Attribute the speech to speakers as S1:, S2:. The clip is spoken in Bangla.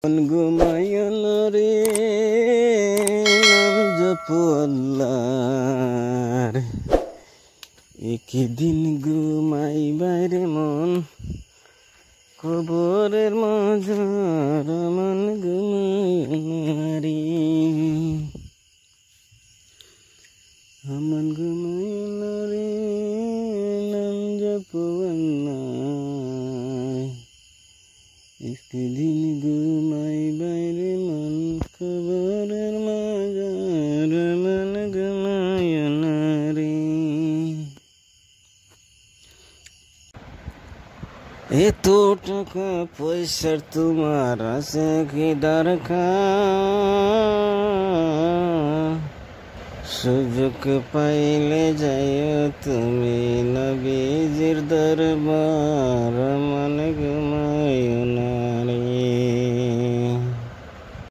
S1: মন ঘুমায় না রে, নাম জপো আল্লাহর। একদিন ঘুমাইবার রে মন, কবরের মাঝার মন ঘুমায় না রে। মন ঘুমায় না রে, নাম জপো আল্লাহর। একদিন ঘুমাইবার রে মন, কবরের মাঝার মন ঘুমায় না রে। এত টাকা পয়সার তোমার আছে কি দরকার? সুযোগ পাইলে যাইও তুমি নবীজির দরবার, মন ঘুমায় না রে।